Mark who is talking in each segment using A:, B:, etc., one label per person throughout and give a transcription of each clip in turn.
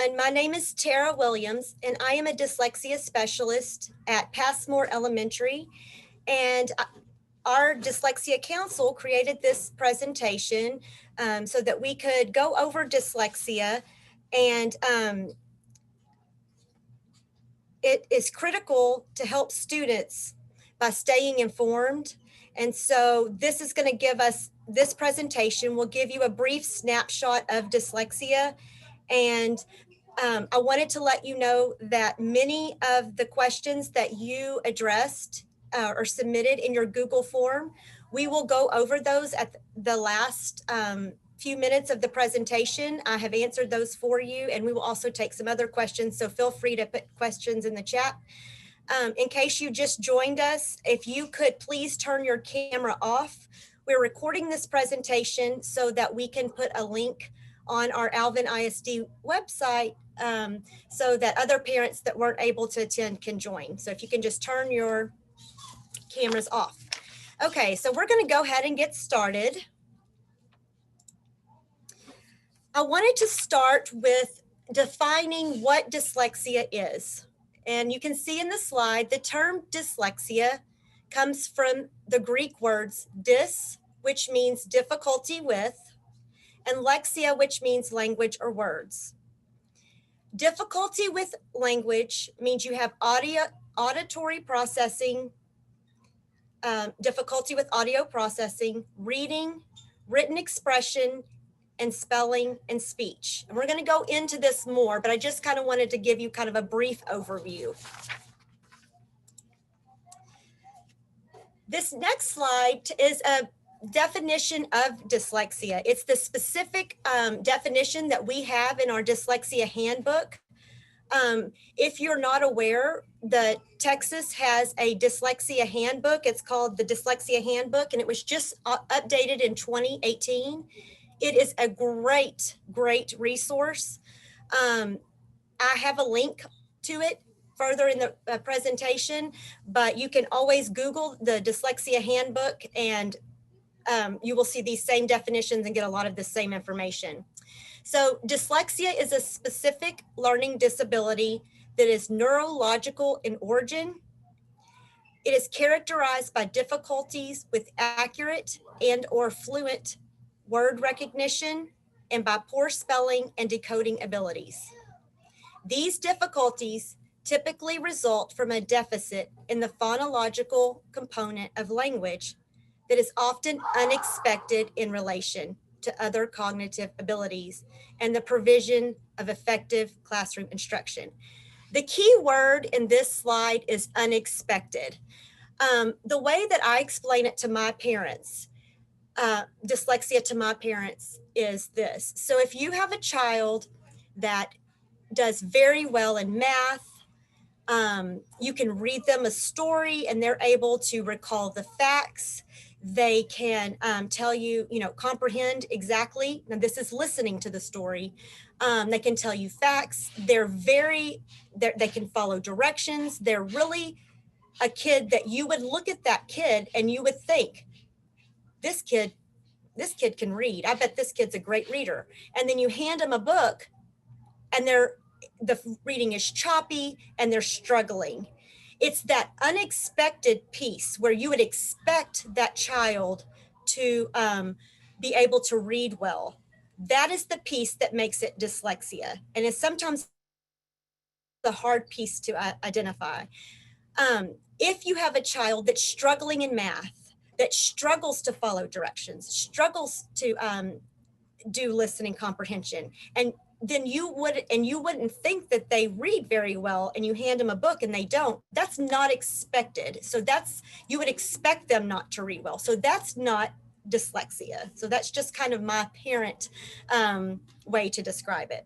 A: And my name is Tara Williams, and I am a dyslexia specialist at Passmore Elementary. And our Dyslexia Council created this presentation so that we could go over dyslexia. And it is critical to help students by staying informed. And so this is going to give us, this presentation will give you a brief snapshot of dyslexia. And I wanted to let you know that many of the questions that you addressed or submitted in your Google form, we will go over those at the last few minutes of the presentation. I have answered those for you, and we will also take some other questions, so feel free to put questions in the chat. In case you just joined us, if you could please turn your camera off. We're recording this presentation so that we can put a link on our ALVIN ISD website so that other parents that weren't able to attend can join. So if you can just turn your cameras off. Okay, so we're going to go ahead and get started. I wanted to start with defining what dyslexia is. And you can see in the slide, the term dyslexia comes from the Greek words dys, which means difficulty with, and lexia, which means language or words. Difficulty with language means you have auditory processing, difficulty with audio processing, reading, written expression, and spelling and speech. And we're going to go into this more, but I just kind of wanted to give you kind of a brief overview. This next slide is a definition of dyslexia. It's the specific definition that we have in our Dyslexia Handbook. If you're not aware, Texas has a Dyslexia Handbook. It's called the Dyslexia Handbook, and it was just updated in 2018. It is a great, great resource. I have a link to it further in the presentation, but you can always Google the Dyslexia Handbook and you will see these same definitions and get a lot of the same information. So dyslexia is a specific learning disability that is neurological in origin. It is characterized by difficulties with accurate and or fluent word recognition and by poor spelling and decoding abilities. These difficulties typically result from a deficit in the phonological component of language that is often unexpected in relation to other cognitive abilities and the provision of effective classroom instruction. The key word in this slide is unexpected. The way that I explain it to my parents, dyslexia to my parents, is this. So if you have a child that does very well in math, you can read them a story and they're able to recall the facts. They can tell you, comprehend exactly. Now this is listening to the story. They can tell you facts. They can follow directions. They're really a kid that you would look at that kid and you would think, this kid can read. I bet this kid's a great reader. And then you hand them a book and the reading is choppy and they're struggling. It's that unexpected piece where you would expect that child to be able to read well. That is the piece that makes it dyslexia. And it's sometimes the hard piece to identify. If you have a child that's struggling in math, that struggles to follow directions, struggles to do listening comprehension, and then you wouldn't think that they read very well, and you hand them a book and they don't. That's not expected. So you would expect them not to read well. So that's not dyslexia. So that's just kind of my parent way to describe it.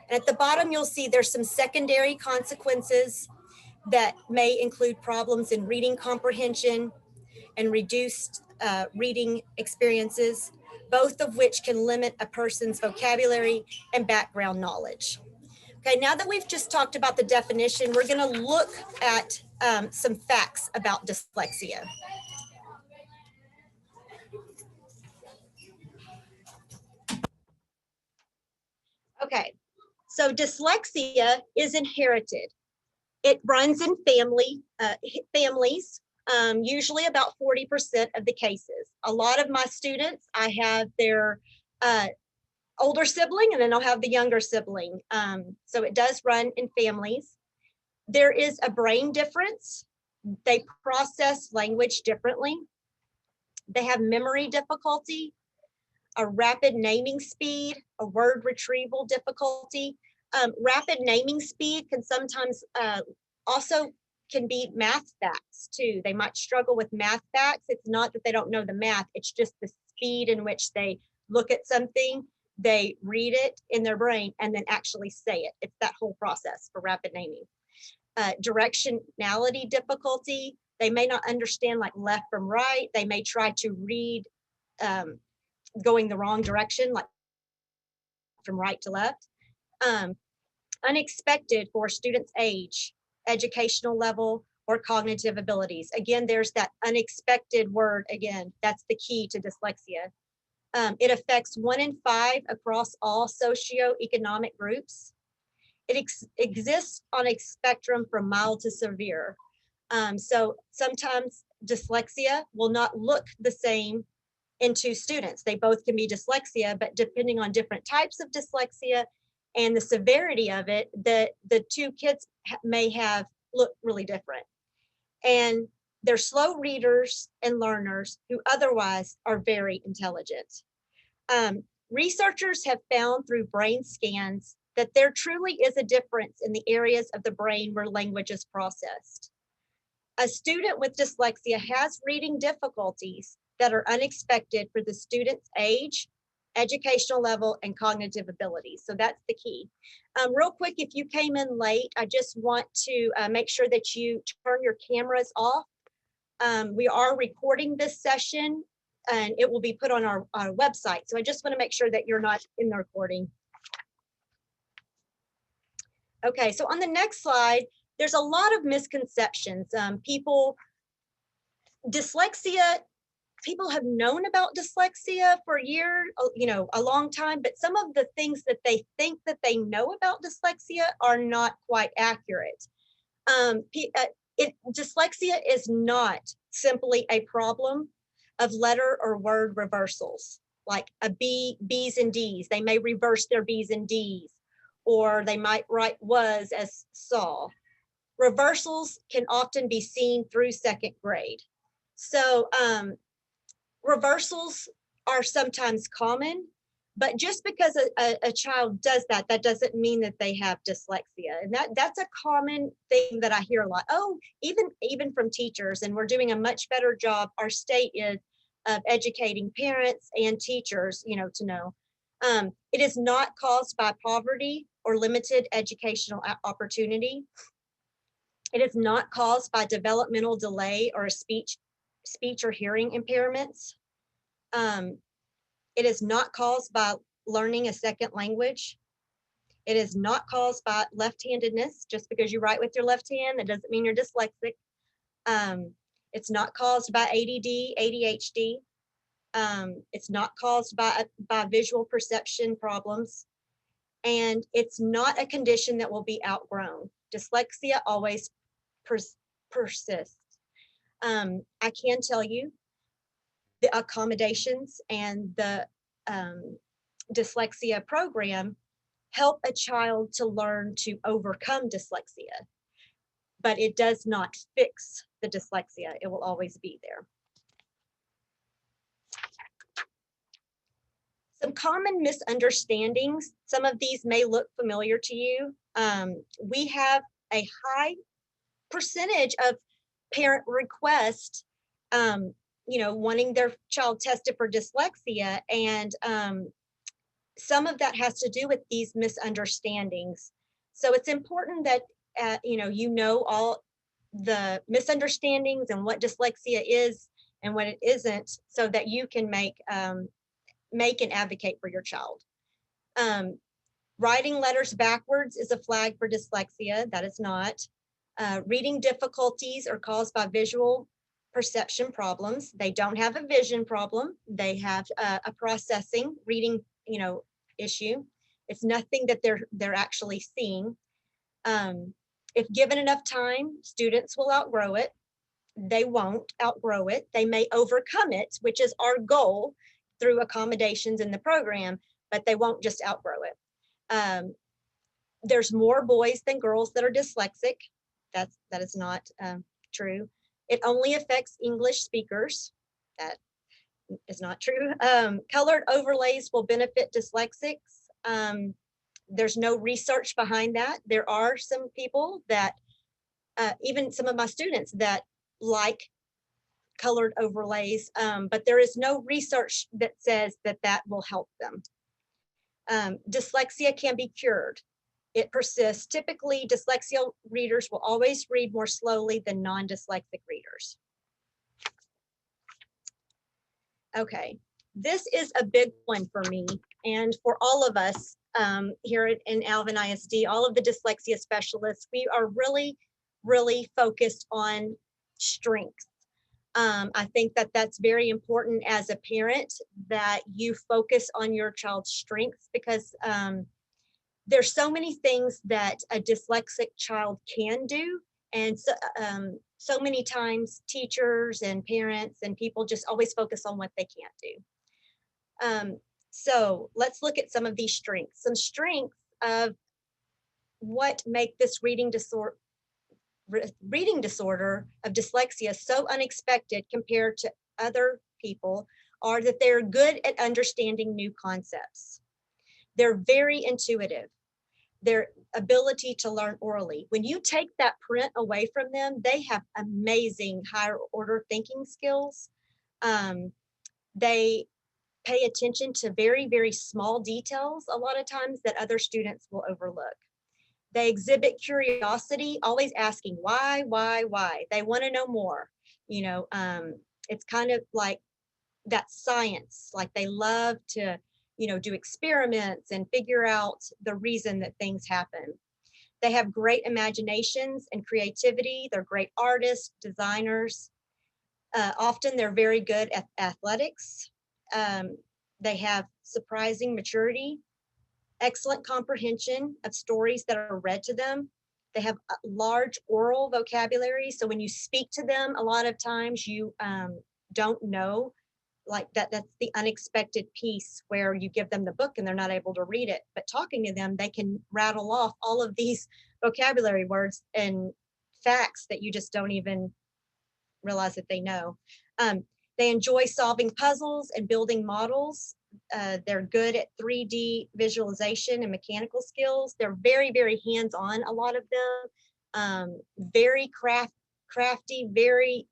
A: And at the bottom, you'll see there's some secondary consequences that may include problems in reading comprehension and reduced reading experiences, both of which can limit a person's vocabulary and background knowledge. Okay, now that we've just talked about the definition, we're going to look at some facts about dyslexia. Okay, So dyslexia is inherited. It runs in families, usually about 40% of the cases. A lot of my students, I have their older sibling, and then I'll have the younger sibling. So it does run in families. There is a brain difference. They process language differently. They have memory difficulty, a rapid naming speed, a word retrieval difficulty. Rapid naming speed can sometimes also can be math facts too. They might struggle with math facts. It's not that they don't know the math, it's just the speed in which they look at something, they read it in their brain, and then actually say it. It's that whole process for rapid naming. Directionality difficulty. They may not understand like left from right. They may try to read going the wrong direction, like from right to left. Unexpected for students' age, educational level, or cognitive abilities. Again, there's that unexpected word again. That's the key to dyslexia. It affects 1 in 5 across all socioeconomic groups. It exists on a spectrum from mild to severe. So sometimes dyslexia will not look the same in 2 students. They both can be dyslexia, but depending on different types of dyslexia and the severity of it, the 2 kids may have look really different. And they're slow readers and learners who otherwise are very intelligent. Researchers have found through brain scans that there truly is a difference in the areas of the brain where language is processed. A student with dyslexia has reading difficulties that are unexpected for the student's age, educational level, and cognitive abilities. So that's the key. Real quick, if you came in late, I just want to make sure that you turn your cameras off. We are recording this session and it will be put on our website. So I just want to make sure that you're not in the recording. Okay, so on the next slide, there's a lot of misconceptions. Dyslexia, people have known about dyslexia for years, a long time, but some of the things that they think that they know about dyslexia are not quite accurate. Dyslexia is not simply a problem of letter or word reversals, like a B's and D's. They may reverse their B's and D's, or they might write was as saw. Reversals can often be seen through 2nd grade. So reversals are sometimes common, but just because a child does that, that doesn't mean that they have dyslexia. And that's a common thing that I hear a lot. Oh, even from teachers, and we're doing a much better job, our state is, of educating parents and teachers, to know. It is not caused by poverty or limited educational opportunity. It is not caused by developmental delay or speech or hearing impairments. It is not caused by learning a 2nd language. It is not caused by left-handedness. Just because you write with your left hand, that doesn't mean you're dyslexic. It's not caused by ADD, ADHD. It's not caused by visual perception problems. And it's not a condition that will be outgrown. Dyslexia always persists. I can tell you the accommodations and the dyslexia program help a child to learn to overcome dyslexia, but it does not fix the dyslexia. It will always be there. Some common misunderstandings. Some of these may look familiar to you. We have a high percentage of parent requests, wanting their child tested for dyslexia, and some of that has to do with these misunderstandings. So it's important that you know all the misunderstandings and what dyslexia is and what it isn't, so that you can make and advocate for your child. Writing letters backwards is a flag for dyslexia. That is not. Reading difficulties are caused by visual perception problems. They don't have a vision problem. They have a processing reading, issue. It's nothing that they're actually seeing. If given enough time, students will outgrow it. They won't outgrow it. They may overcome it, which is our goal through accommodations in the program, but they won't just outgrow it. There's more boys than girls that are dyslexic. That is not true. It only affects English speakers. That is not true. Colored overlays will benefit dyslexics. There's no research behind that. There are some people that, even some of my students that like colored overlays, but there is no research that says that that will help them. Dyslexia can be cured. It persists. Typically, dyslexia readers will always read more slowly than non-dyslexic readers. Okay, this is a big one for me and for all of us here in ALVIN ISD, all of the dyslexia specialists. We are really, really focused on strengths. I think that that's very important as a parent, that you focus on your child's strengths, because there's so many things that a dyslexic child can do. And so many times teachers and parents and people just always focus on what they can't do. So let's look at some of these strengths. Some strengths of what make this reading disorder of dyslexia so unexpected compared to other people are that they're good at understanding new concepts. They're very intuitive. Their ability to learn orally. When you take that print away from them, they have amazing higher order thinking skills. They pay attention to very, very small details a lot of times that other students will overlook. They exhibit curiosity, always asking why. They want to know more. You know, it's kind of like that science, like they love to, you know, do experiments and figure out the reason that things happen. They have great imaginations and creativity. They're great artists, designers. Often they're very good at athletics. They have surprising maturity, excellent comprehension of stories that are read to them. They have a large oral vocabulary. So when you speak to them, a lot of times you don't know, like that's the unexpected piece where you give them the book and they're not able to read it. But talking to them, they can rattle off all of these vocabulary words and facts that you just don't even realize that they know. They enjoy solving puzzles and building models. They're good at 3D visualization and mechanical skills. They're very, very hands-on, a lot of them. Very crafty, very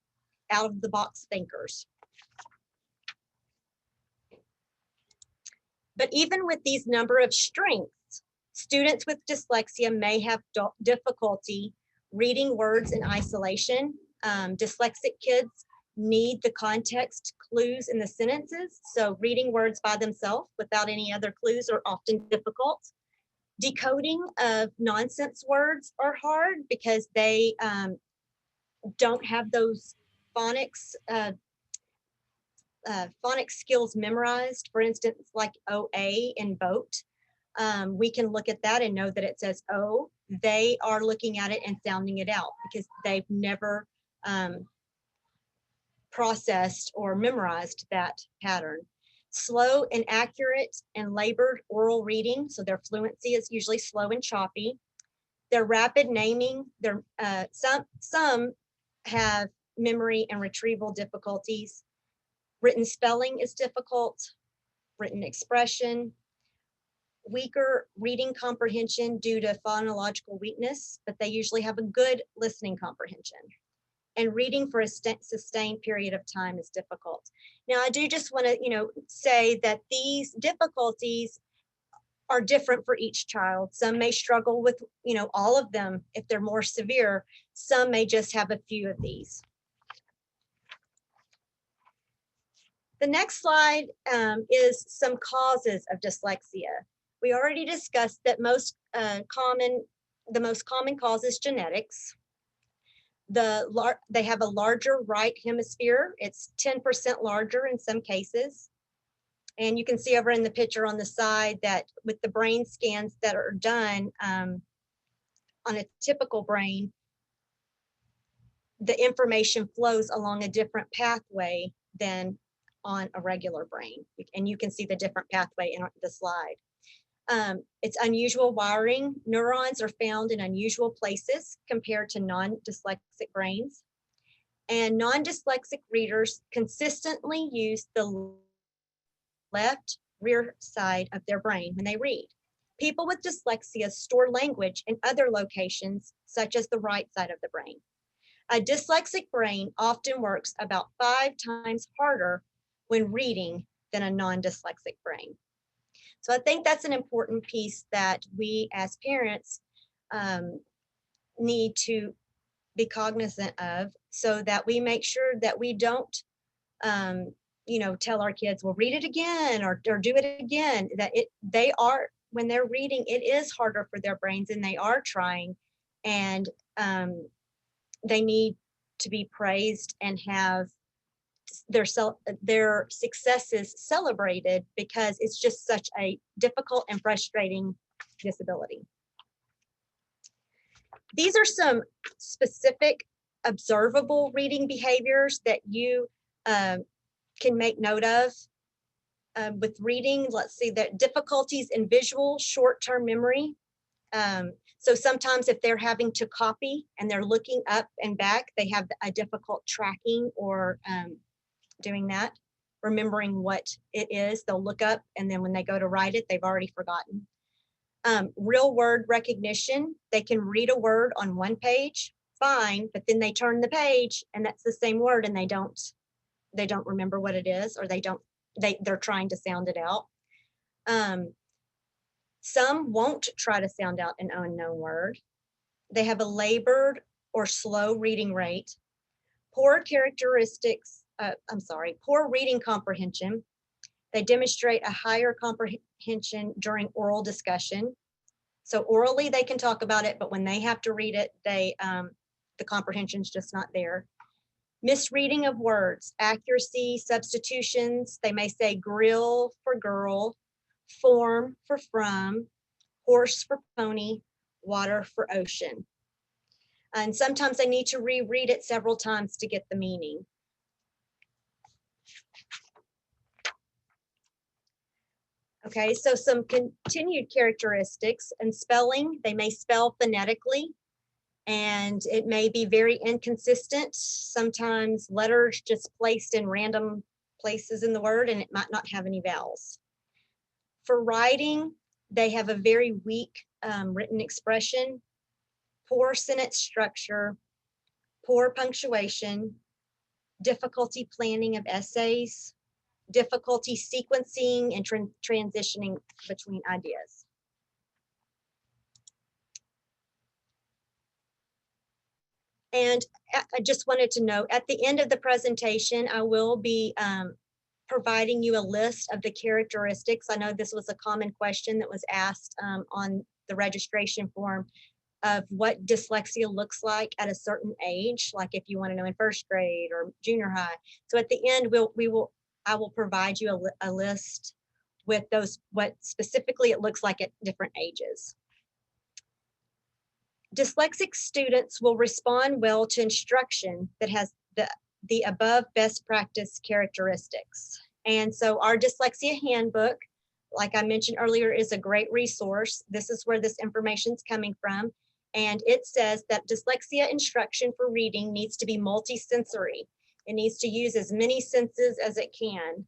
A: out-of-the-box thinkers. But even with these number of strengths, students with dyslexia may have difficulty reading words in isolation. Dyslexic kids need the context clues in the sentences, so reading words by themselves without any other clues are often difficult. Decoding of nonsense words are hard because they don't have those phonics phonics skills memorized. For instance, like OA in boat. We can look at that and know that it says O. They are looking at it and sounding it out because they've never processed or memorized that pattern. Slow and accurate and labored oral reading. So their fluency is usually slow and choppy. Their rapid naming, some have memory and retrieval difficulties. Written spelling is difficult, written expression, weaker reading comprehension due to phonological weakness, but they usually have a good listening comprehension. And reading for a sustained period of time is difficult. Now, I do just want to, say that these difficulties are different for each child. Some may struggle with, all of them if they're more severe. Some may just have a few of these. The next slide is some causes of dyslexia. We already discussed that the most common cause is genetics. They have a larger right hemisphere. It's 10% larger in some cases. And you can see over in the picture on the side that with the brain scans that are done on a typical brain, the information flows along a different pathway than on a regular brain. And you can see the different pathway in the slide. It's unusual wiring. Neurons are found in unusual places compared to non-dyslexic brains. And non-dyslexic readers consistently use the left rear side of their brain when they read. People with dyslexia store language in other locations, such as the right side of the brain. A dyslexic brain often works about 5 times harder when reading than a non-dyslexic brain. So I think that's an important piece that we as parents need to be cognizant of, so that we make sure that we don't tell our kids, well, read it again or do it again. That they are, when they're reading, it is harder for their brains and they are trying, and they need to be praised and have their successes celebrated, because it's just such a difficult and frustrating disability. These are some specific observable reading behaviors that you can make note of with reading. Let's see, that difficulties in visual short-term memory. So sometimes if they're having to copy and they're looking up and back, they have a difficult tracking or doing that, remembering what it is. They'll look up and then when they go to write it, they've already forgotten. Real word recognition. They can read a word on one page, fine, but then they turn the page and that's the same word and they don't remember what it is, or they're trying to sound it out. Some won't try to sound out an unknown word. They have a labored or slow reading rate. Poor reading comprehension. They demonstrate a higher comprehension during oral discussion. So orally they can talk about it, but when they have to read it, the comprehension's just not there. Misreading of words, accuracy, substitutions. They may say grill for girl, form for from, horse for pony, water for ocean. And sometimes they need to reread it several times to get the meaning. Okay, so some continued characteristics. And spelling, they may spell phonetically, and it may be very inconsistent. Sometimes letters just placed in random places in the word, and it might not have any vowels. For writing, they have a very weak written expression, poor sentence structure, poor punctuation, difficulty planning of essays, difficulty sequencing and transitioning between ideas. And I just wanted to note, at the end of the presentation, I will be providing you a list of the characteristics. I know this was a common question that was asked on the registration form of what dyslexia looks like at a certain age, like if you want to know in first grade or junior high. So at the end, I will provide you a list with those, what specifically it looks like at different ages. Dyslexic students will respond well to instruction that has the above best practice characteristics. And so our Dyslexia Handbook, like I mentioned earlier, is a great resource. This is where this information is coming from. And it says that dyslexia instruction for reading needs to be multisensory. It needs to use as many senses as it can.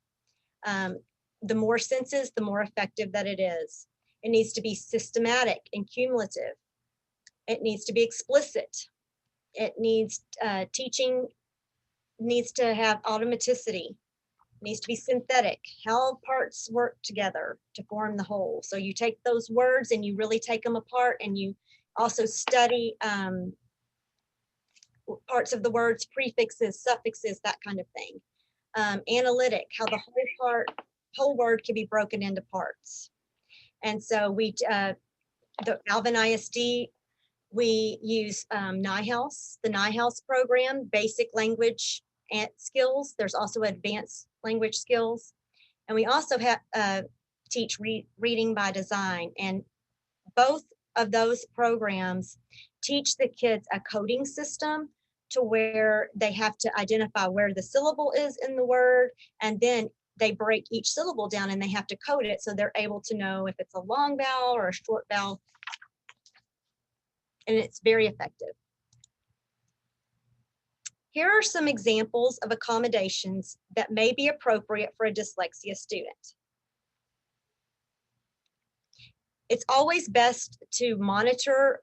A: The more senses, the more effective that it is. It needs to be systematic and cumulative. It needs to be explicit. It needs, teaching needs to have automaticity. It needs to be synthetic. How parts work together to form the whole. So you take those words and you really take them apart, and you also study parts of the words, prefixes, suffixes, that kind of thing. Analytic, how the whole word can be broken into parts. And so the ALVIN ISD, we use NIHOUSE, the NIHOUSE program, basic language and skills. There's also advanced language skills. And we also teach reading by design, and both of those programs teach the kids a coding system to where they have to identify where the syllable is in the word, and then they break each syllable down and they have to code it so they're able to know if it's a long vowel or a short vowel, and it's very effective. Here are some examples of accommodations that may be appropriate for a dyslexia student. It's always best to monitor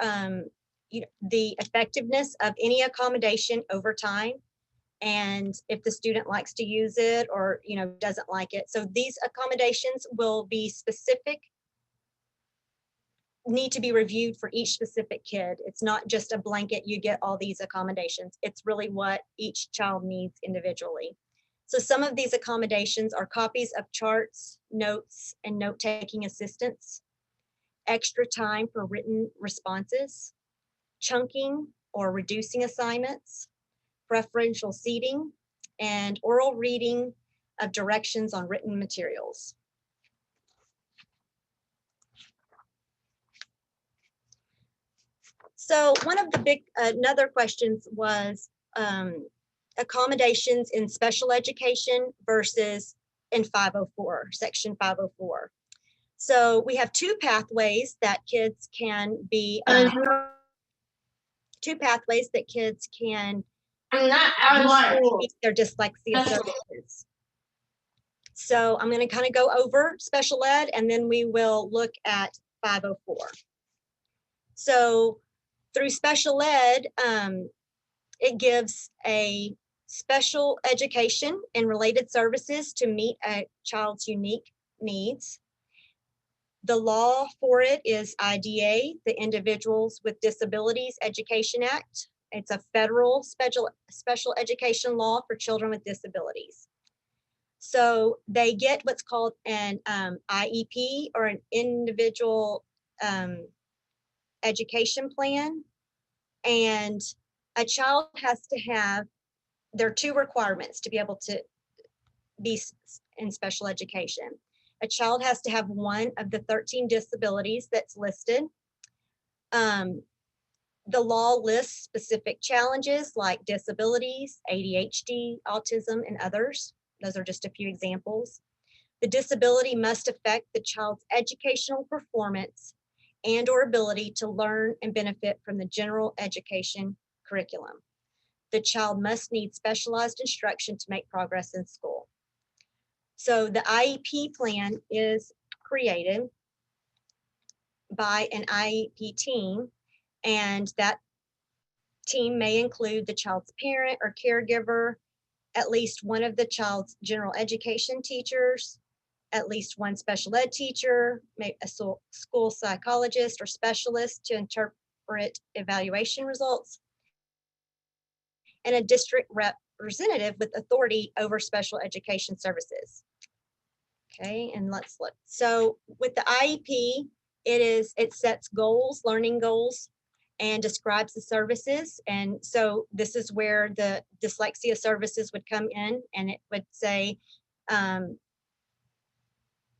A: the effectiveness of any accommodation over time, and if the student likes to use it or doesn't like it. So these accommodations will be specific, need to be reviewed for each specific kid. It's not just a blanket, you get all these accommodations. It's really what each child needs individually. So some of these accommodations are copies of charts, notes, and note-taking assistance, extra time for written responses, chunking or reducing assignments, preferential seating, and oral reading of directions on written materials. So one of the big, another questions was accommodations in special education versus in 504, section 504. So we have two pathways that kids can be, their dyslexia services. So I'm going to kind of go over special ed, and then we will look at 504. So through special ed, it gives a special education and related services to meet a child's unique needs. The law for it is IDA, the Individuals with Disabilities Education Act. It's a federal special education law for children with disabilities. So they get what's called an IEP, or an individual education plan. And a child has to have, there are two requirements to be able to be in special education. A child has to have one of the 13 disabilities that's listed. The law lists specific challenges like disabilities, ADHD, autism, and others. Those are just a few examples. The disability must affect the child's educational performance and or ability to learn and benefit from the general education curriculum. The child must need specialized instruction to make progress in school. So the IEP plan is created by an IEP team, and that team may include the child's parent or caregiver, at least one of the child's general education teachers, at least one special ed teacher, maybe a school psychologist or specialist to interpret evaluation results, and a district representative with authority over special education services. Okay, and let's look. So with the IEP, it sets goals, learning goals, and describes the services. And so this is where the dyslexia services would come in, and it would say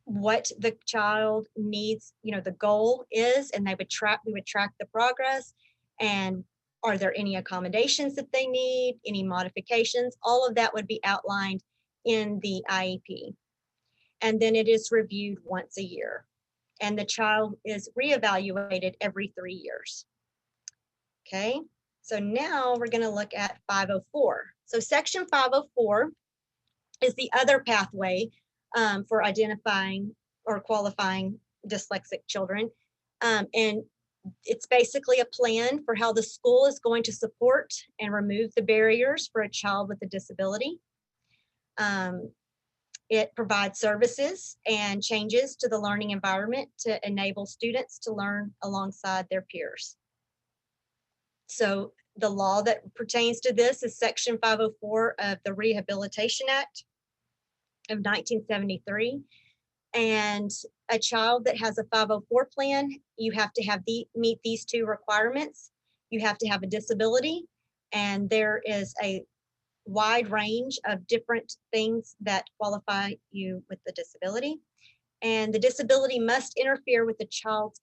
A: what the child needs, the goal is, and we would track the progress, and are there any accommodations that they need, any modifications, all of that would be outlined in the IEP. And then it is reviewed once a year, and the child is reevaluated every 3 years. Okay, so now we're going to look at 504. So section 504 is the other pathway for identifying or qualifying dyslexic children. And it's basically a plan for how the school is going to support and remove the barriers for a child with a disability. It provides services and changes to the learning environment to enable students to learn alongside their peers. So the law that pertains to this is section 504 of the Rehabilitation Act of 1973. And a child that has a 504 plan, you have to meet these two requirements. You have to have a disability, and there is a wide range of different things that qualify you with the disability. And the disability must interfere with the child's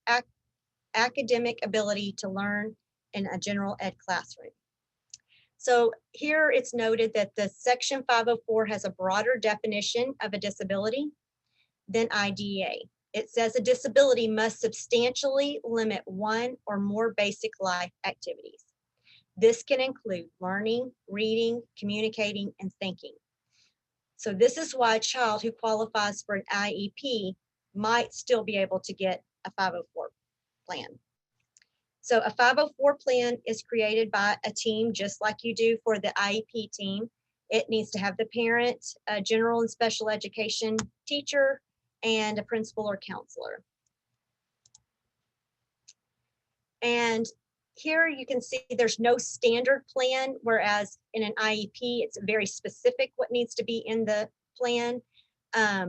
A: academic ability to learn in a general ed classroom. So here it's noted that the Section 504 has a broader definition of a disability than IDEA. It says a disability must substantially limit one or more basic life activities. This can include learning, reading, communicating, and thinking. So this is why a child who qualifies for an IEP might still be able to get a 504 plan. So a 504 plan is created by a team just like you do for the IEP team. It needs to have the parent, a general and special education teacher, and a principal or counselor. And here you can see there's no standard plan, whereas in an IEP, it's very specific what needs to be in the plan. A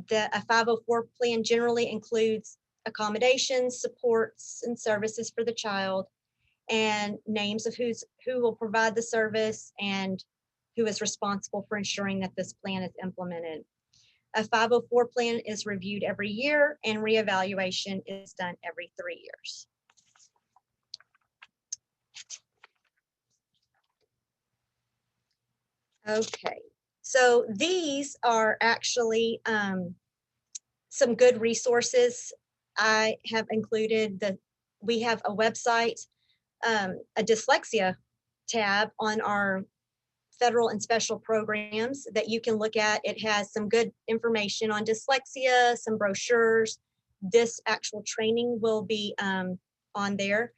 A: 504 plan generally includes accommodations, supports, and services for the child, and names of who will provide the service and who is responsible for ensuring that this plan is implemented. A 504 plan is reviewed every year, and reevaluation is done every 3 years. Okay, so these are actually some good resources. I have included we have a website, a dyslexia tab on our federal and special programs that you can look at. It has some good information on dyslexia, some brochures. This actual training will be on there.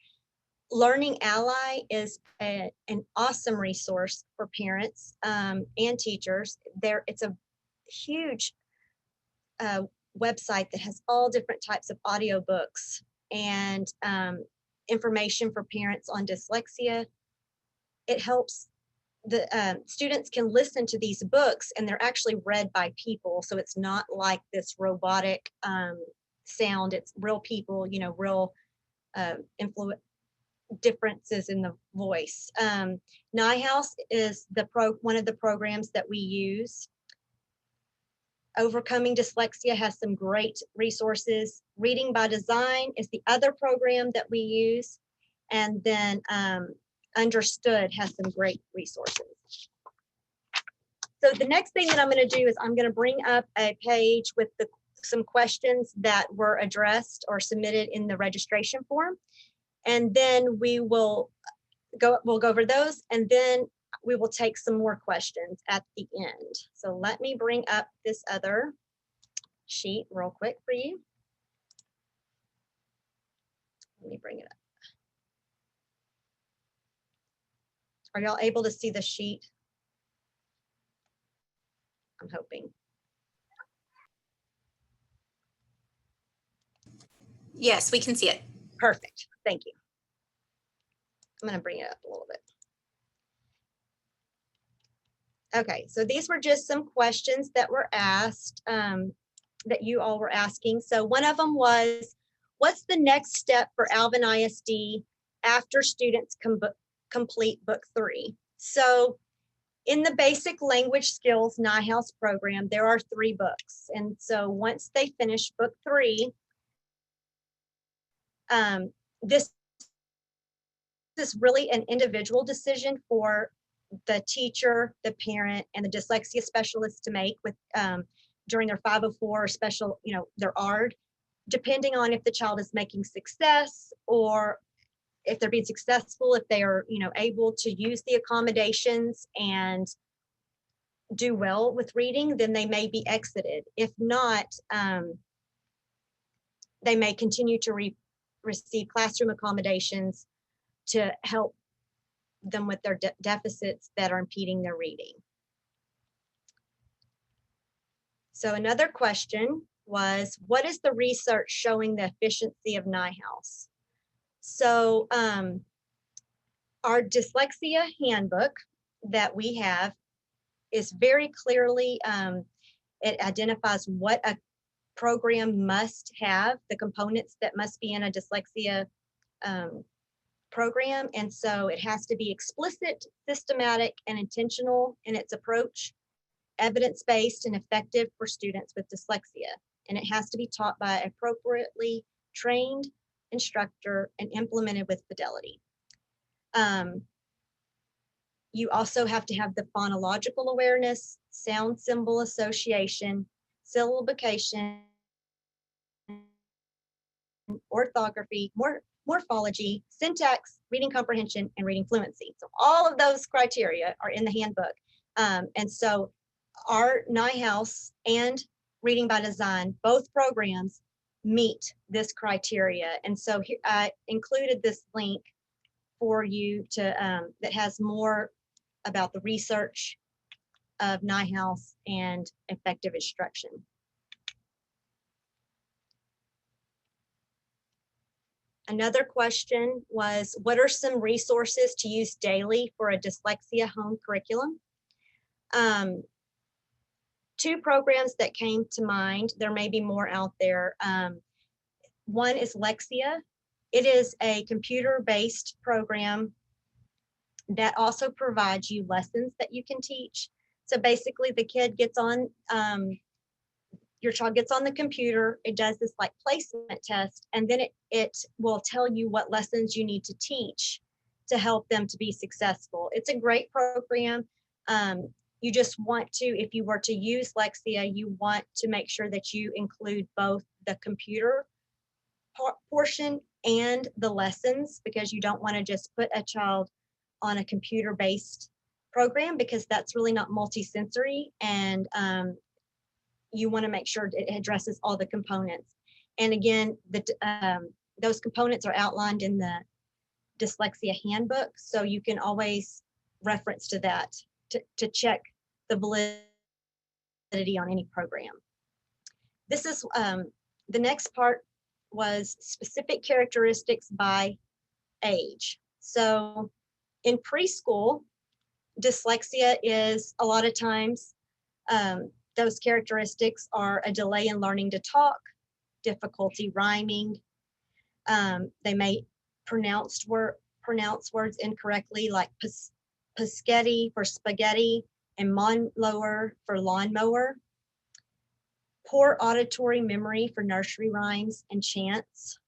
A: Learning Ally is an awesome resource for parents and teachers. It's a huge website that has all different types of audiobooks and information for parents on dyslexia. It helps the students can listen to these books, and they're actually read by people. So it's not like this robotic sound. It's real people, real differences in the voice. NIHouse is one of the programs that we use. Overcoming Dyslexia has some great resources. Reading by Design is the other program that we use. And then Understood has some great resources. So the next thing that I'm going to do is I'm going to bring up a page with some questions that were addressed or submitted in the registration form. And then we'll go over those, and then we will take some more questions at the end. So let me bring up this other sheet real quick for you. Let me bring it up. Are y'all able to see the sheet? I'm hoping.
B: Yes, we can see it.
A: Perfect. Thank you. I'm going to bring it up a little bit. Okay, so these were just some questions that were asked, that you all were asking. So one of them was, what's the next step for ALVIN ISD after students complete book 3? So in the basic language skills NIHouse program, there are 3 books. And so once they finish book 3, this is really an individual decision for the teacher, the parent, and the dyslexia specialist to make with during their 504 or special, their ARD, depending on if the child is making success or if they're being successful, if they are, able to use the accommodations and do well with reading, then they may be exited. If not, they may continue to receive classroom accommodations to help them with their deficits that are impeding their reading. So another question was, what is the research showing the efficiency of NIHouse? So our Dyslexia Handbook that we have is very clearly, it identifies what a program must have, the components that must be in a dyslexia program. And so it has to be explicit, systematic, and intentional in its approach, evidence-based and effective for students with dyslexia. And it has to be taught by appropriately trained instructor and implemented with fidelity. You also have to have the phonological awareness, sound symbol association, syllabication, orthography, morphology, syntax, reading comprehension, and reading fluency. So all of those criteria are in the handbook. And so our NIHouse and Reading by Design, both programs meet this criteria. And so here I included this link for you to that has more about the research of NIHouse and effective instruction. Another question was, what are some resources to use daily for a dyslexia home curriculum? Two programs that came to mind, there may be more out there. One is Lexia. It is a computer-based program that also provides you lessons that you can teach. So basically the kid gets on, your child gets on the computer, it does this like placement test, and then it will tell you what lessons you need to teach to help them to be successful. It's a great program. You just want to, if you were to use Lexia, you want to make sure that you include both the computer portion and the lessons, because you don't want to just put a child on a computer-based program, because that's really not multisensory, and you want to make sure it addresses all the components. And again, those components are outlined in the Dyslexia Handbook, so you can always reference to that to check the validity on any program. This is the next part was specific characteristics by age. So in preschool, dyslexia is a lot of times, those characteristics are a delay in learning to talk, difficulty rhyming. They may pronounce words incorrectly, like paschetti for spaghetti and lawnmower for lawnmower. Poor auditory memory for nursery rhymes and chants.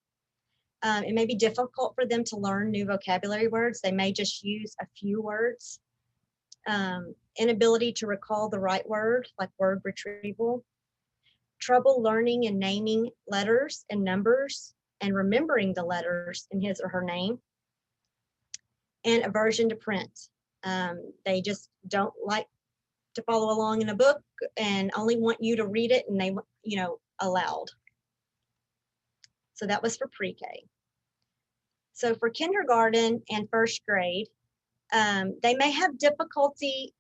A: It may be difficult for them to learn new vocabulary words. They may just use a few words. Inability to recall the right word, like word retrieval. Trouble learning and naming letters and numbers and remembering the letters in his or her name. And aversion to print. They just don't like to follow along in a book and only want you to read it, and they, aloud. So that was for pre-K. So for kindergarten and first grade, they may have difficulty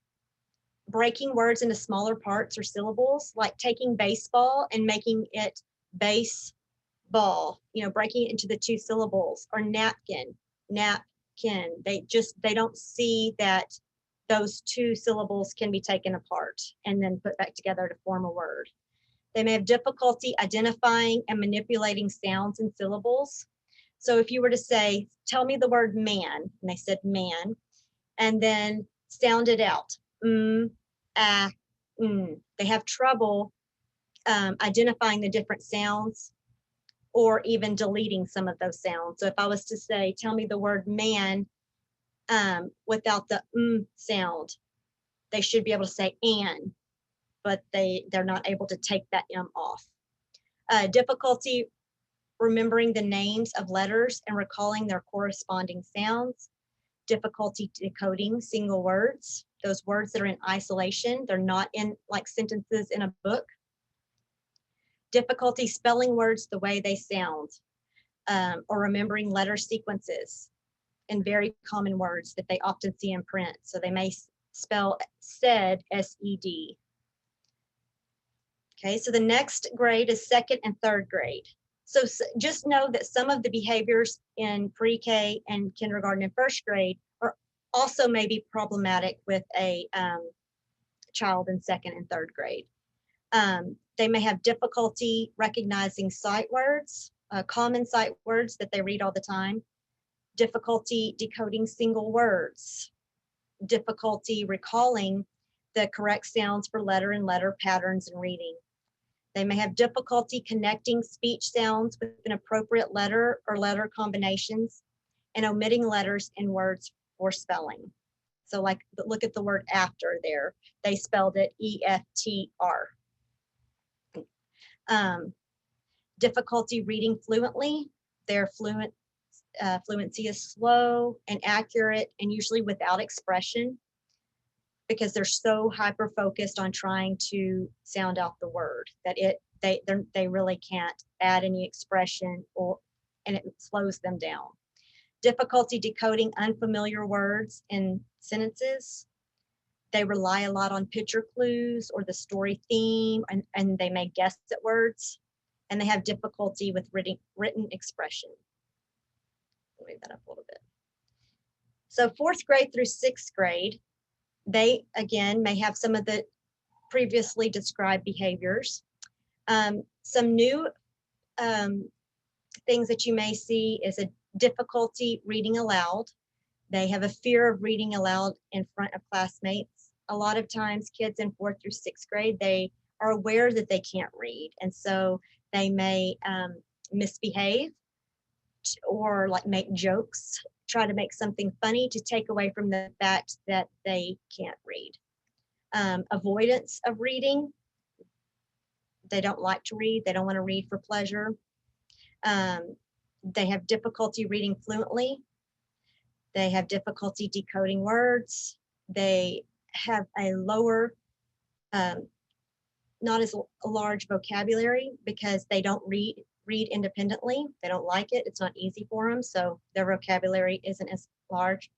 A: breaking words into smaller parts or syllables, like taking baseball and making it base-ball, breaking it into the two syllables, or napkin, napkin. They don't see that those two syllables can be taken apart and then put back together to form a word. They may have difficulty identifying and manipulating sounds and syllables. So if you were to say, tell me the word man, and they said man, and then sound it out, they have trouble identifying the different sounds or even deleting some of those sounds. So if I was to say, tell me the word man without the sound, they should be able to say an, but they're not able to take that M off. Difficulty remembering the names of letters and recalling their corresponding sounds. Difficulty decoding single words, those words that are in isolation, they're not in like sentences in a book. Difficulty spelling words the way they sound, or remembering letter sequences and very common words that they often see in print. So they may spell said, S-E-D. Okay, so the next grade is second and third grade. So just know that some of the behaviors in pre-K and kindergarten and first grade are also may be problematic with a child in second and third grade. They may have difficulty recognizing sight words, common sight words that they read all the time. difficulty decoding single words, difficulty recalling the correct sounds for letter and letter patterns in reading. They may have difficulty connecting speech sounds with an appropriate letter or letter combinations and omitting letters in words for spelling. So like, look at the word after there. They spelled it E-F-T-R. Difficulty reading fluently. Their fluency is slow and accurate and usually without expression because they're so hyper focused on trying to sound out the word that they really can't add any expression and it slows them down. Difficulty decoding unfamiliar words in sentences. They rely a lot on picture clues or the story theme, and they may guess at words, and they have difficulty with written expression. I'll move that up a little bit. So 4th grade through 6th grade, they, again, may have some of the previously described behaviors. Some new things that you may see is a difficulty reading aloud. They have a fear of reading aloud in front of classmates. A lot of times kids in 4th through 6th grade, they are aware that they can't read. And so they may misbehave or like make jokes, try to make something funny to take away from the fact that they can't read. Avoidance of reading. They don't like to read. They don't want to read for pleasure. They have difficulty reading fluently. They have difficulty decoding words. They have a lower, not as large vocabulary because they don't read independently. They don't like it. It's not easy for them. So their vocabulary isn't as large.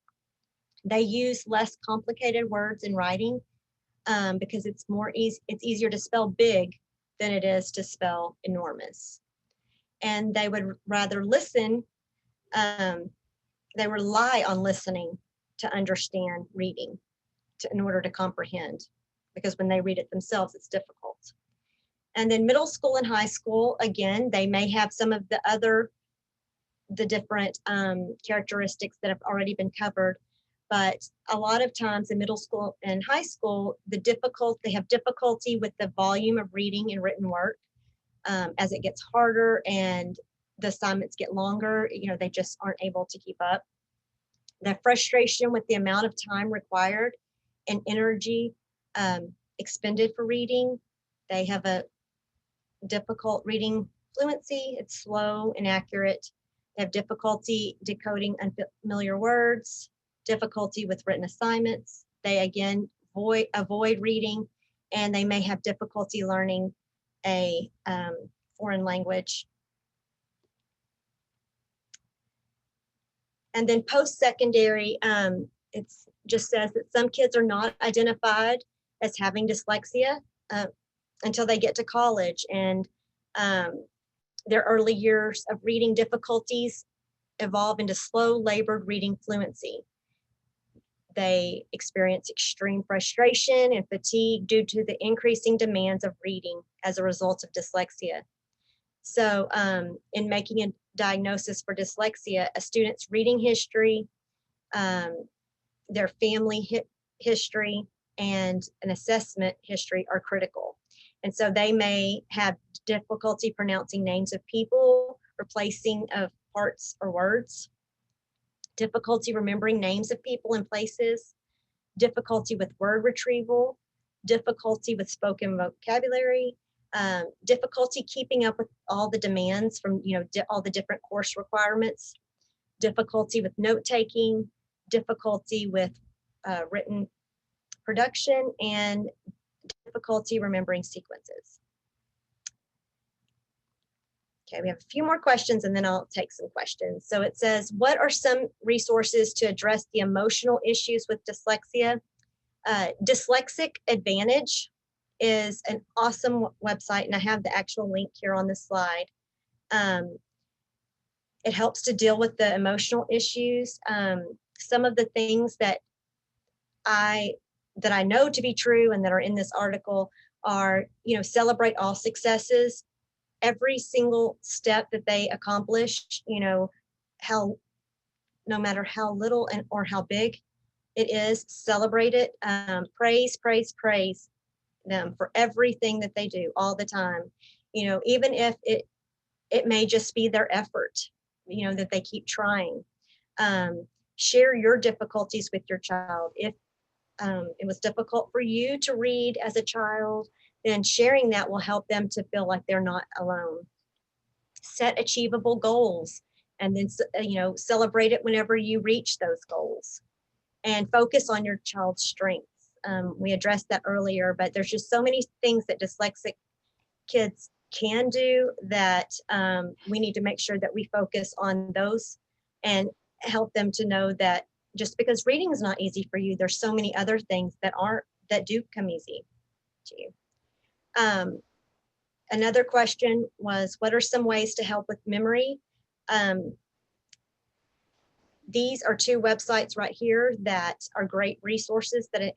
A: They use less complicated words in writing because it's easier to spell big than it is to spell enormous. And they would rather listen. They rely on listening to understand reading in order to comprehend, because when they read it themselves, it's difficult. And then middle school and high school, again, they may have some of the different characteristics that have already been covered. But a lot of times in middle school and high school, they have difficulty with the volume of reading and written work. As it gets harder and the assignments get longer, they just aren't able to keep up. The frustration with the amount of time required and energy expended for reading. They have a difficult reading fluency. It's slow and accurate. They have difficulty decoding unfamiliar words, difficulty with written assignments. They, again, avoid reading, and they may have difficulty learning a foreign language. And then post-secondary, it just says that some kids are not identified as having dyslexia until they get to college, and their early years of reading difficulties evolve into slow, labored reading fluency. They experience extreme frustration and fatigue due to the increasing demands of reading as a result of dyslexia. So in making a diagnosis for dyslexia, a student's reading history, their family history, and an assessment history are critical. And so they may have difficulty pronouncing names of people or placing of parts or words, difficulty remembering names of people and places, difficulty with word retrieval, difficulty with spoken vocabulary, difficulty keeping up with all the demands from all the different course requirements, difficulty with note-taking, difficulty with written production, and difficulty remembering sequences. Okay, we have a few more questions and then I'll take some questions. So it says, what are some resources to address the emotional issues with dyslexia? Dyslexic Advantage is an awesome website, and I have the actual link here on the slide. It helps to deal with the emotional issues. Some of the things that I know to be true and that are in this article are, celebrate all successes, every single step that they accomplish, how no matter how little or how big it is. Celebrate it. Praise, praise, praise them for everything that they do all the time. You know, even if it may just be their effort, you know, that they keep trying. Share your difficulties with your child. If it was difficult for you to read as a child, then sharing that will help them to feel like they're not alone. Set achievable goals, and then, you know, celebrate it whenever you reach those goals, and focus on your child's strengths. We addressed that earlier, but there's just so many things that dyslexic kids can do that we need to make sure that we focus on those and help them to know that just because reading is not easy for you, there's so many other things that do come easy to you. Another question was, what are some ways to help with memory? These are two websites right here that are great resources that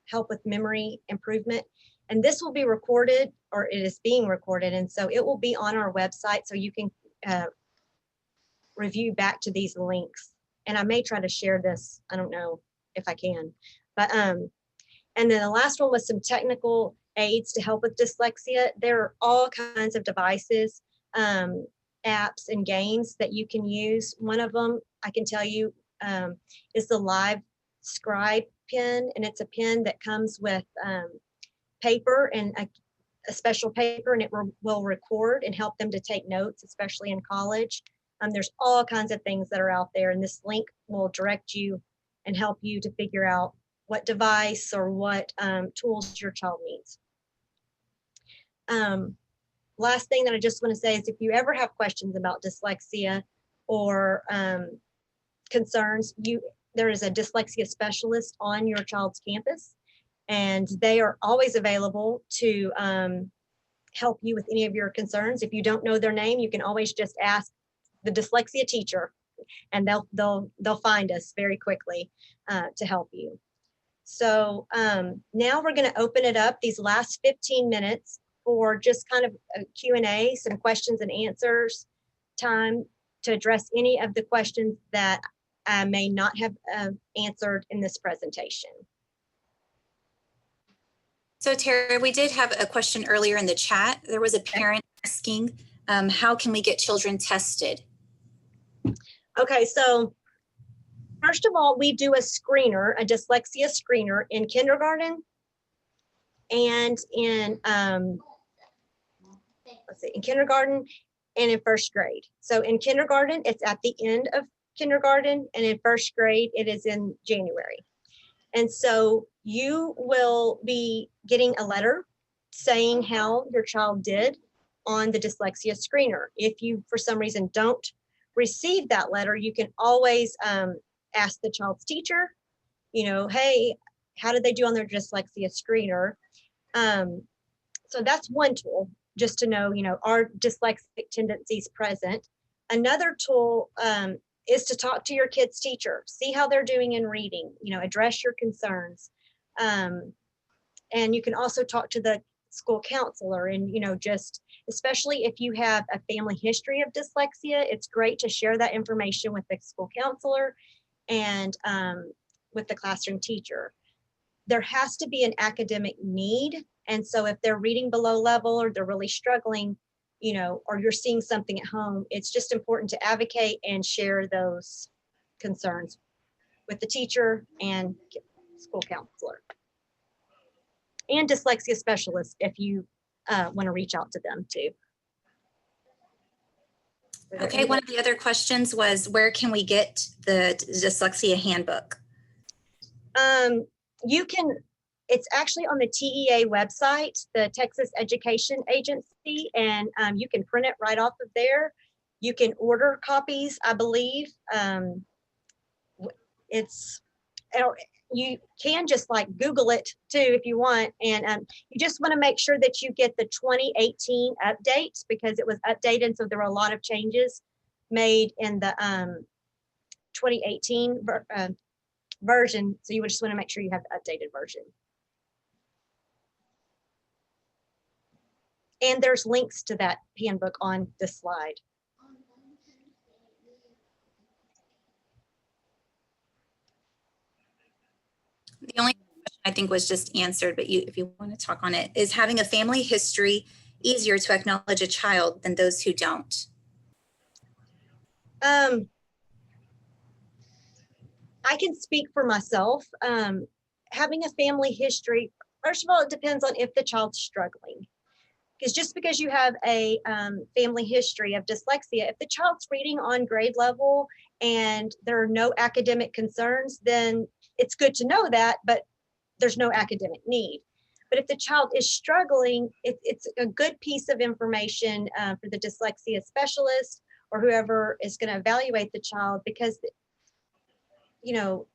A: help with memory improvement. And this will be recorded, or it is being recorded, and so it will be on our website, so you can review back to these links. And I may try to share this, I don't know if I can, but and then the last one was some technical aids to help with dyslexia. There are all kinds of devices, apps and games that you can use. One of them I can tell you is the Live Scribe pen, and it's a pen that comes with paper and a special paper, and it will record and help them to take notes, especially in college. There's all kinds of things that are out there, and this link will direct you and help you to figure out what device or what tools your child needs. Last thing that I just want to say is, if you ever have questions about dyslexia or concerns, there is a dyslexia specialist on your child's campus, and they are always available to help you with any of your concerns. If you don't know their name, you can always just ask the dyslexia teacher, and they'll find us very quickly to help you. So now we're going to open it up these last 15 minutes for just kind of a Q&A, some questions and answers time to address any of the questions that I may not have answered in this presentation.
B: So Tara, we did have a question earlier in the chat. There was a parent asking, how can we get children tested?
A: Okay, so first of all, we do a screener, a dyslexia screener in kindergarten and in, in kindergarten and in first grade. So in kindergarten, it's at the end of kindergarten, and in first grade, it is in January. And so you will be getting a letter saying how your child did on the dyslexia screener. If you, for some reason, don't receive that letter, you can always ask the child's teacher, you know, hey, how did they do on their dyslexia screener? So that's one tool, just to know, you know, are dyslexic tendencies present? Another tool is to talk to your kid's teacher, see how they're doing in reading, you know, address your concerns. And you can also talk to the school counselor, and, you know, just, especially if you have a family history of dyslexia, it's great to share that information with the school counselor and with the classroom teacher. There has to be an academic need. And so if they're reading below level, or they're really struggling, you know, or you're seeing something at home, it's just important to advocate and share those concerns with the teacher and school counselor. And dyslexia specialist, if you want to reach out to them too.
B: Okay, one of the other questions was, where can we get the Dyslexia Handbook?
A: You can, it's actually on the TEA website, the Texas Education Agency, and you can print it right off of there. You can order copies, I believe. You can just like Google it too if you want, and you just want to make sure that you get the 2018 update, because it was updated, so there were a lot of changes made in the 2018 version, so you would just want to make sure you have the updated version. And there's links to that handbook on this slide.
B: The only question I think was just answered, but if you want to talk on it, is having a family history easier to acknowledge a child than those who don't?
A: I can speak for myself. Having a family history, first of all, it depends on if the child's struggling. Because just because you have a family history of dyslexia, if the child's reading on grade level and there are no academic concerns, then it's good to know that, but there's no academic need. But if the child is struggling, it's a good piece of information for the dyslexia specialist or whoever is going to evaluate the child, because, you know,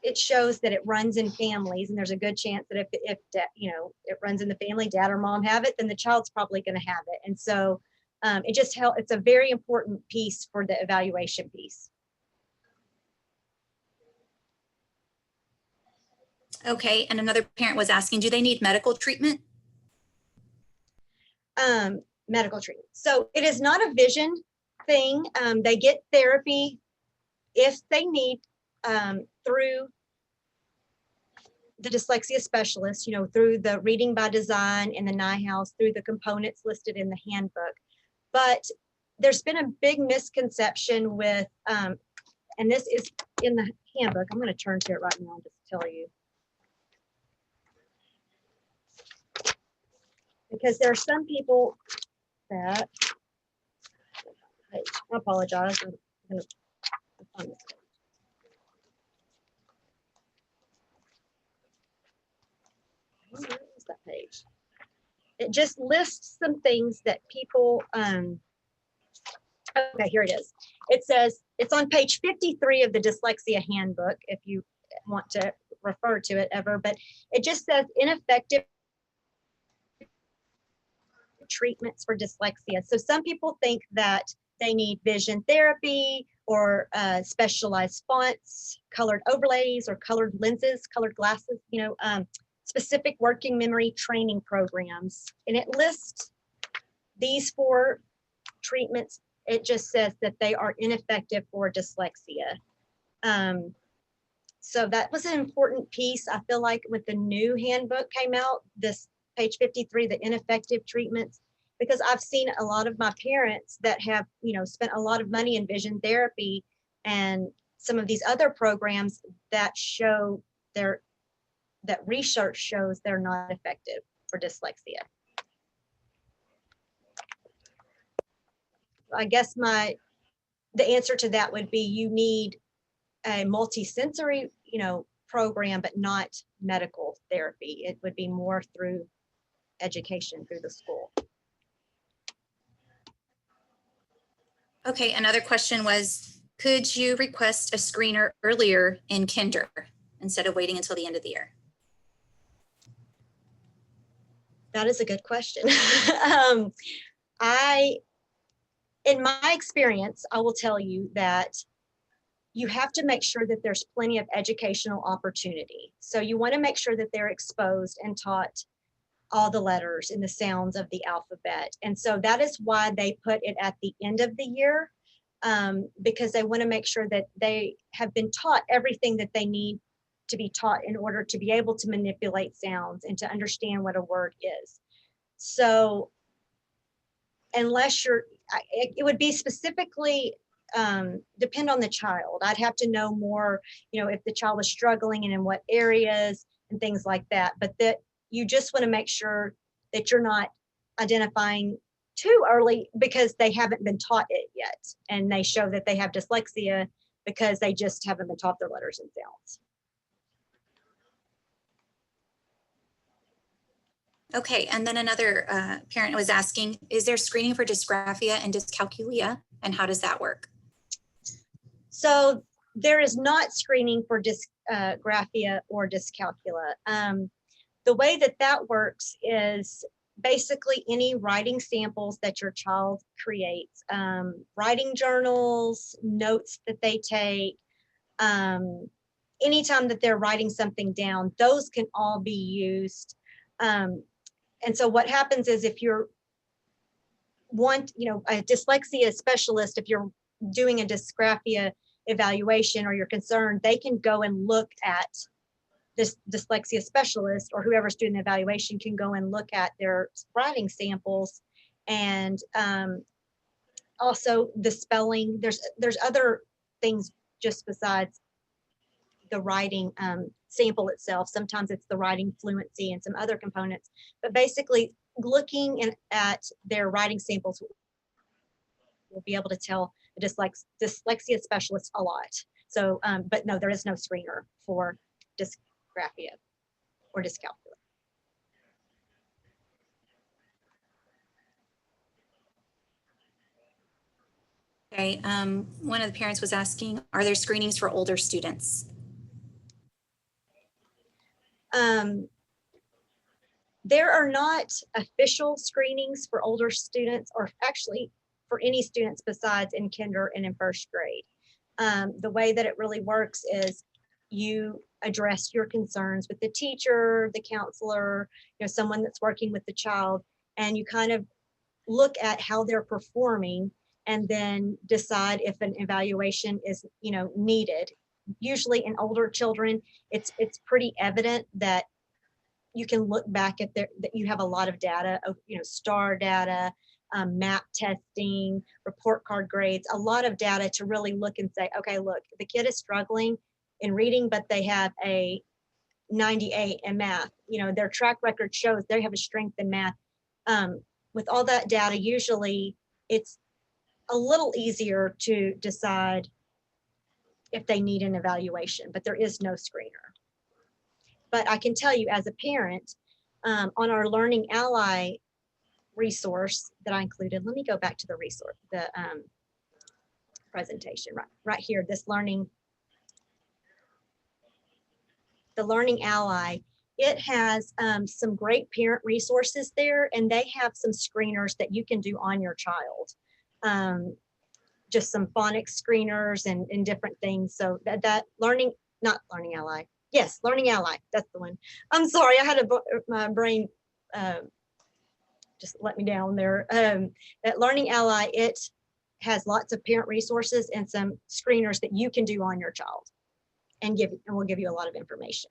A: it shows that it runs in families, and there's a good chance that if it runs in the family, dad or mom have it, then the child's probably going to have it. And so it just helps. It's a very important piece for the evaluation piece.
B: Okay, and another parent was asking, do they need medical treatment?
A: Medical treatment. So it is not a vision thing. They get therapy if they need through the dyslexia specialist, you know, through the reading by design in the NIHouse, through the components listed in the handbook. But there's been a big misconception with, and this is in the handbook. I'm going to turn to it right now and just tell you. Because there are some people that, I apologize, I'm going to find this. Where is that page? It just lists some things that people, okay, here it is. It says, it's on page 53 of the Dyslexia Handbook, if you want to refer to it ever, but it just says ineffective treatments for dyslexia. So some people think that they need vision therapy or specialized fonts, colored overlays, or colored lenses, colored glasses, you know, specific working memory training programs. And it lists these 4 treatments. It just says that they are ineffective for dyslexia. So that was an important piece. I feel like with the new handbook came out, this page 53, the ineffective treatments, because I've seen a lot of my parents that have, you know, spent a lot of money in vision therapy and some of these other programs that show that research shows they're not effective for dyslexia. I guess the answer to that would be you need a multisensory, you know, program, but not medical therapy. It would be more through education through the school.
B: Okay, another question was, could you request a screener earlier in kinder instead of waiting until the end of the year?
A: That is a good question. In my experience, I will tell you that you have to make sure that there's plenty of educational opportunity. So you want to make sure that they're exposed and taught all the letters and the sounds of the alphabet. And so that is why they put it at the end of the year, because they want to make sure that they have been taught everything that they need to be taught in order to be able to manipulate sounds and to understand what a word is. So unless it would be specifically depend on the child. I'd have to know more, you know, if the child was struggling and in what areas and things like that. But that you just want to make sure that you're not identifying too early because they haven't been taught it yet. And they show that they have dyslexia because they just haven't been taught their letters and sounds.
B: Okay, and then another parent was asking, is there screening for dysgraphia and dyscalculia, and how does that work?
A: So there is not screening for dysgraphia or dyscalculia. The way that works is basically any writing samples that your child creates, writing journals, notes that they take, anytime that they're writing something down, those can all be used. And so what happens is if you're a dyslexia specialist, if you're doing a dysgraphia evaluation or you're concerned, they can go and look at this dyslexia specialist or whoever's doing the evaluation can go and look at their writing samples, and also the spelling. There's other things just besides the writing sample itself. Sometimes it's the writing fluency and some other components, but basically looking at their writing samples will be able to tell the dyslexia specialist a lot. So, but no, there is no screener for dysgraphia or dyscalculia.
B: Okay, one of the parents was asking, are there screenings for older students?
A: There are not official screenings for older students, or actually for any students besides in kinder and in first grade. The way that it really works is you address your concerns with the teacher, the counselor, someone that's working with the child, and you kind of look at how they're performing and then decide if an evaluation is needed. Usually in older children, it's pretty evident that you can look back at that you have a lot of data of STAR data, MAP testing, report card grades, a lot of data to really look and say, okay, look, the kid is struggling in reading, but they have a 98 in math. Their track record shows they have a strength in math. With all that data, usually it's a little easier to decide if they need an evaluation, but there is no screener. But I can tell you as a parent, on our Learning Ally resource that I included, let me go back to the resource, the presentation right here, the Learning Ally. It has some great parent resources there, and they have some screeners that you can do on your child. Just some phonics screeners and different things. So that Learning Ally. Yes, Learning Ally, that's the one. I'm sorry, I had my brain just let me down there. That Learning Ally, it has lots of parent resources and some screeners that you can do on your child and will give you a lot of information.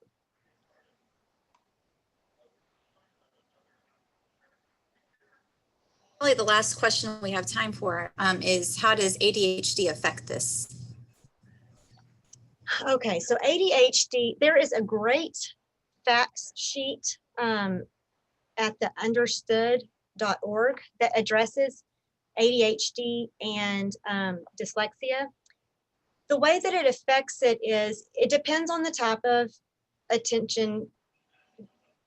B: Probably the last question we have time for is, how does ADHD affect this?
A: Okay, so ADHD, there is a great facts sheet at the understood.org that addresses ADHD and dyslexia. The way that it affects it is, it depends on the type of attention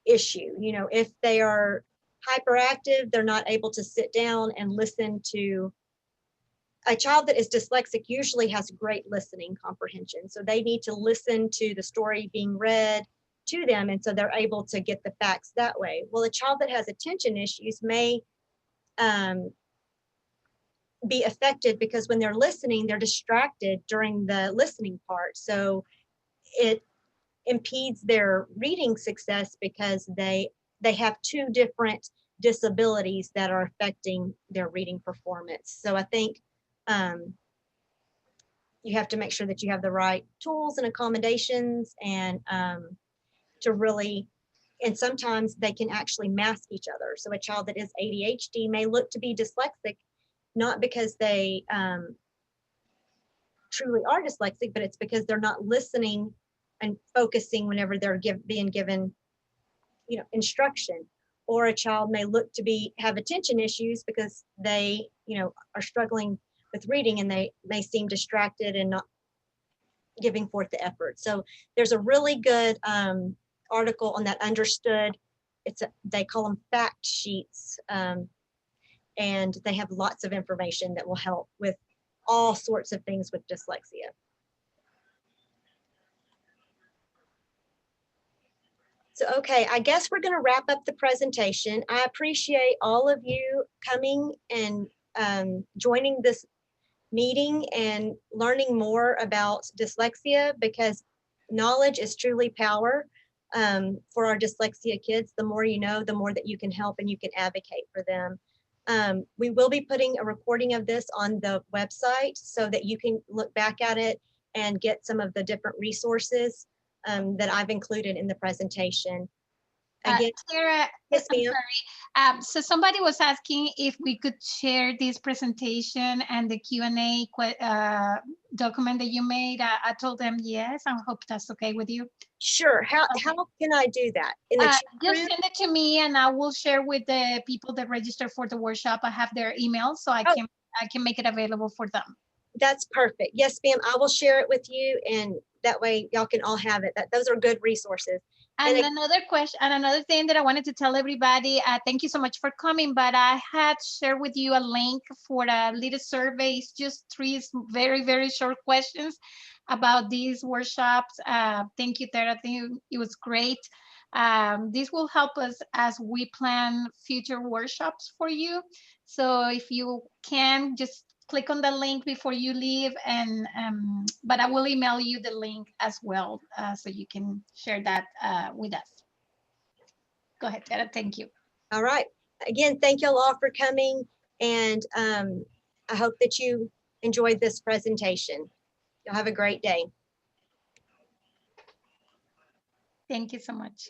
A: issue. If they are hyperactive, they're not able to sit down and listen to. A child that is dyslexic usually has great listening comprehension. So they need to listen to the story being read to them, and so they're able to get the facts that way. Well, a child that has attention issues may be affected because when they're listening, they're distracted during the listening part. So it impedes their reading success because they have two different disabilities that are affecting their reading performance. So I think you have to make sure that you have the right tools and accommodations, and to really, and sometimes they can actually mask each other. So a child that is ADHD may look to be dyslexic, not because they truly are dyslexic, but it's because they're not listening and focusing whenever they're being given instruction. Or a child may look to have attention issues because they are struggling with reading, and they may seem distracted and not giving forth the effort. So there's a really good article on that Understood. They call them fact sheets, and they have lots of information that will help with all sorts of things with dyslexia. So, okay, I guess we're going to wrap up the presentation. I appreciate all of you coming and joining this meeting and learning more about dyslexia, because knowledge is truly power for our dyslexia kids. The more you know, the more that you can help and you can advocate for them. We will be putting a recording of this on the website so that you can look back at it and get some of the different resources that I've included in the presentation. Again,
C: Tara,
A: yes,
C: I'm
A: ma'am.
C: sorry. So somebody was asking if we could share this presentation and the Q&A document that you made. I told them yes. I hope that's okay with you.
A: Sure. How can I do that? In the chat
C: just
A: room?
C: send it to me, and I will share with the people that register for the workshop. I have their email, so I can make it available for them.
A: That's perfect. Yes, ma'am. I will share it with you, and that way y'all can all have it. Those are good resources.
C: And another question, and another thing that I wanted to tell everybody, thank you so much for coming, but I had shared with you a link for a little survey. It's just 3 very, very short questions about these workshops. Thank you, Tara. I think it was great. This will help us as we plan future workshops for you. So if you can, just click on the link before you leave, and but I will email you the link as well, so you can share that with us. Go ahead, Tara. Thank you.
A: All right. Again, thank you all for coming, and I hope that you enjoyed this presentation. You'll have a great day.
C: Thank you so much.